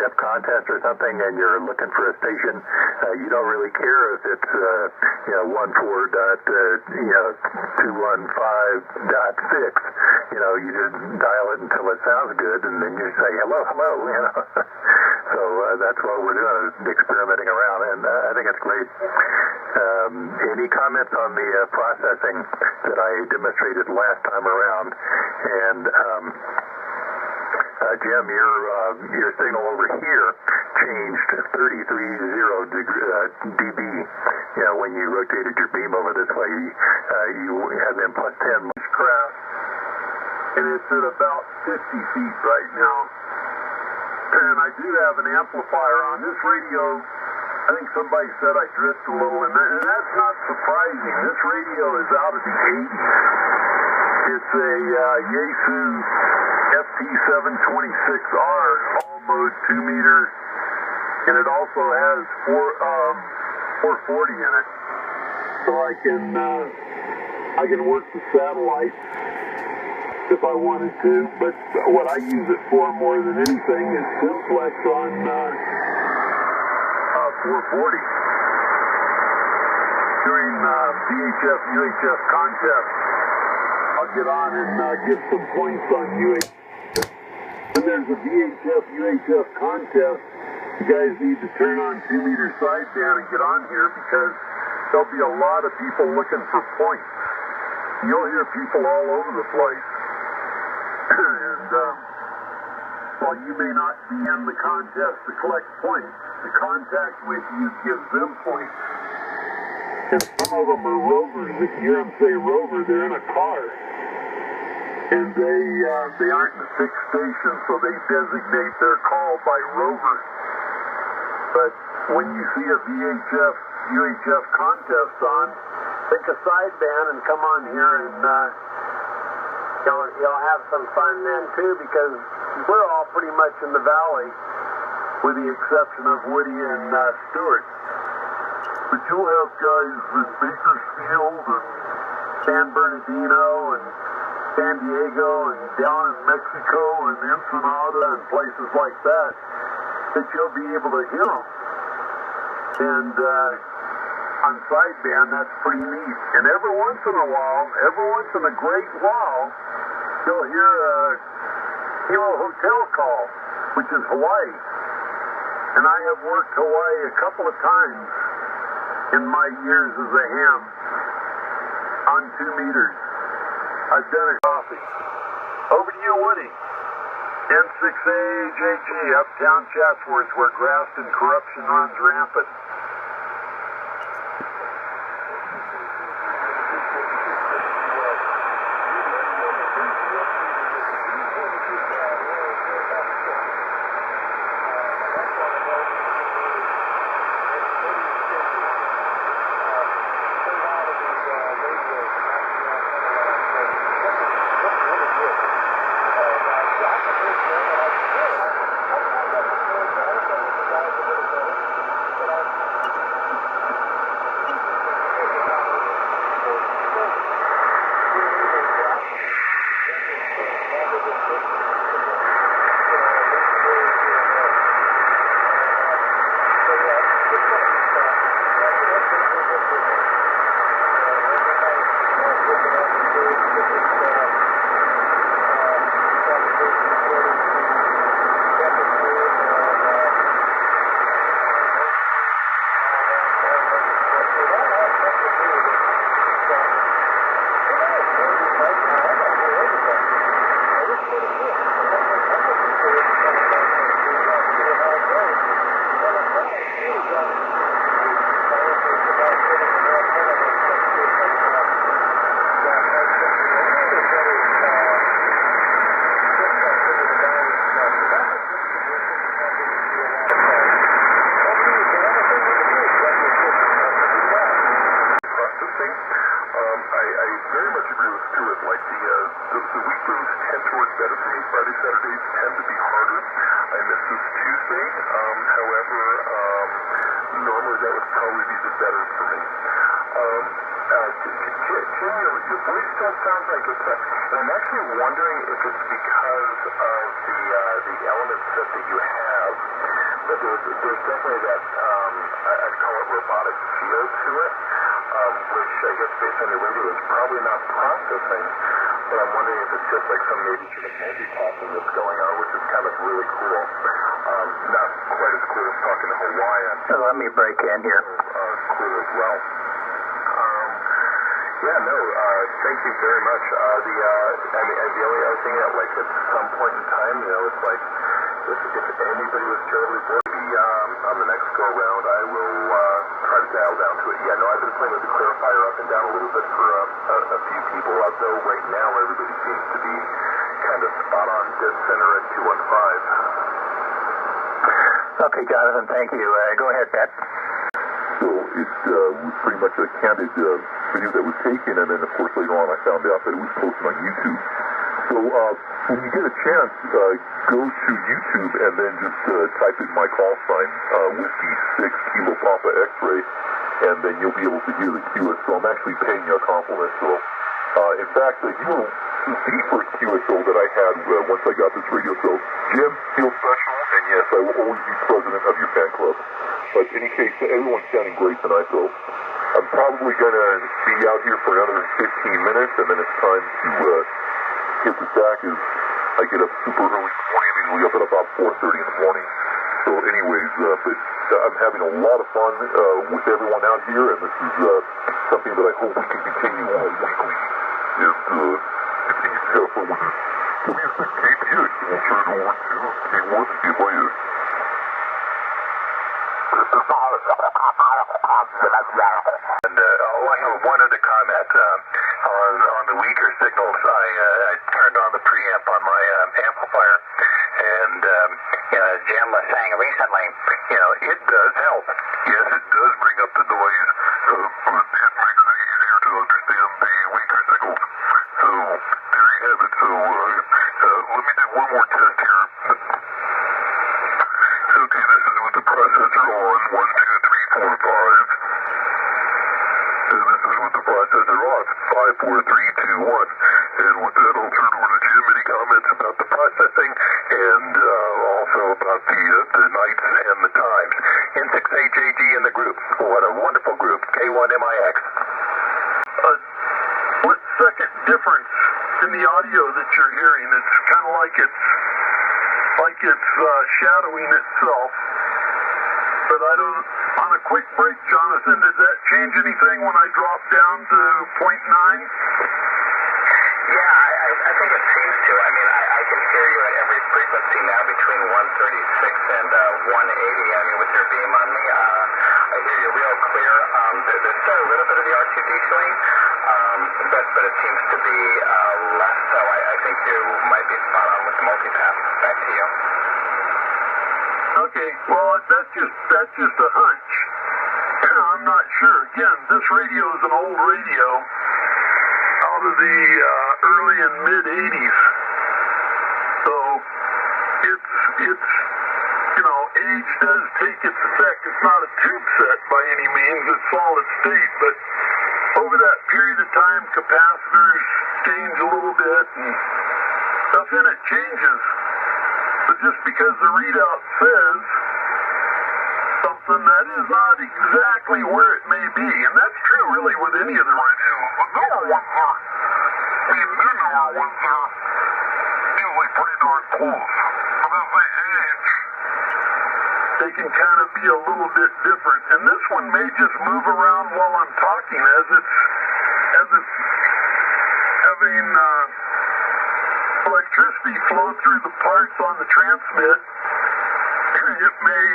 VHF contest or something, and you're looking for a station, you don't really care if it's 14.215.6. You just dial it until it sounds good, and then you say hello. So that's what we're doing, is experimenting around, and I think it's great. Any comments on the processing that I demonstrated last time around? And Jim, your signal over here changed 30 dB. When you rotated your beam over this way, you had them plus 10. Craft, and it's at about 50 feet right now. And I do have an amplifier on this radio. I think somebody said I drift a little, and that's not surprising. This radio is out of the 80s. It's a Yaesu FT726R, all mode 2 meter, and it also has 440 in it. So I can work the satellite if I wanted to, but what I use it for more than anything is Simplex on 440 during VHF UHF contest. I'll get on and get some points on UHF. When there's a VHF UHF contest, you guys need to turn on 2 meter sideband and get on here, because there'll be a lot of people looking for points. You'll hear people all over the place. And while you may not be in the contest to collect points, the contact with you gives them points. And some of them are rovers. If you hear them say rover, they're in a car. And they aren't in a fixed station, so they designate their call by rover. But when you see a VHF, UHF contest on, take a sideband and come on here, and you'll have some fun then too, because we're all pretty much in the valley, with the exception of Woody and Stewart. But you'll have guys in Bakersfield and San Bernardino and San Diego and down in Mexico and Ensenada and places like that you'll be able to hear them. And on sideband, that's pretty neat. And every once in a great while, you'll hear a hotel call, which is Hawaii. And I have worked Hawaii a couple of times in my years as a ham on 2 meters. I've done it. Coffee. Over to you, Woody. N6AJG, uptown Chatsworth, where graft and corruption runs rampant. I'm actually wondering if it's because of the elements that you have there's definitely that, I'd call it robotic feel to it, which I guess based on the radio is probably not processing, but I'm wondering if it's just like some maybe sort of multitasking that's going on, which is kind of really cool. Not quite as cool as talking to Hawaiian. So let me break in here. Cool as well. Thank you very much. The only other thing that, like, at some point in time, it's like, if anybody was terribly bored, on the next go-around, I will try to dial down to it. Yeah, no, I've been playing with the clarifier up and down a little bit for a few people, although right now everybody seems to be kind of spot on dead center at 215. Okay, Jonathan, thank you. Go ahead, Pet. So it was pretty much a candid video that was taken, and then of course later on I found out that it was posted on YouTube. So when you get a chance, go to YouTube and then just type in my call sign, Whiskey 6 Kilo Papa X-Ray, and then you'll be able to hear the QSO. I'm actually paying you a compliment. So in fact, you were the first QSO that I had once I got this radio. So Jim, feel special, and yes, I will always be president of your fan club. But in any case, everyone's sounding great tonight, so I'm probably going to be out here for another 15 minutes, and then it's time to hit the sack as I get up super early in the morning. I'm usually up at about 4:30 in the morning. So anyways, but I'm having a lot of fun with everyone out here, and this is something that I hope we can continue on weekly, is continue to have fun with this W6KPX. We'll turn it over to K1 to see if I And I have one other comment on the weaker signals. I turned on the preamp on my amplifier, and as Jim was saying recently, it does help. Yes, it does bring up the noise, but it makes it easier to understand the weaker signals. So there you have it. So let me do one more test here. Okay, this is with the processor on 1, 2, 3, 4, 5. And this is with the processor off 5, 4, 3, 2, 1. And with that, I'll turn over to Jim. Any comments about the processing and also about the nights and the times? N6AJG in the group. What a wonderful group. K1MIX. Split-second difference in the audio that you're hearing. It's kind of like it's shadowing itself. But I don't, on a quick break, Jonathan, does that change anything when I drop down to 0.9? Yeah, I think it seems to. I mean, I can hear you at every frequency now between 136 and 180. I mean, with your beam on me, I hear you real clear. There's still a little bit of the R2D swing, but it seems to be less so. I think you might be spot on with the multipass. Back to you. Okay, well, that's just a hunch. I'm not sure. Again, this radio is an old radio out of the early and mid 80s. So it's age does take its effect. It's not a tube set by any means. It's solid state, but over that period of time, capacitors change a little bit and stuff in it changes. But just because the readout says something, that is not exactly where it may be. And that's true really with any of the radios. The newer ones are, usually pretty darn close. But as they age, they can kind of be a little bit different. And this one may just move around while I'm talking as it's having electricity flow through the parts on the transmit. It may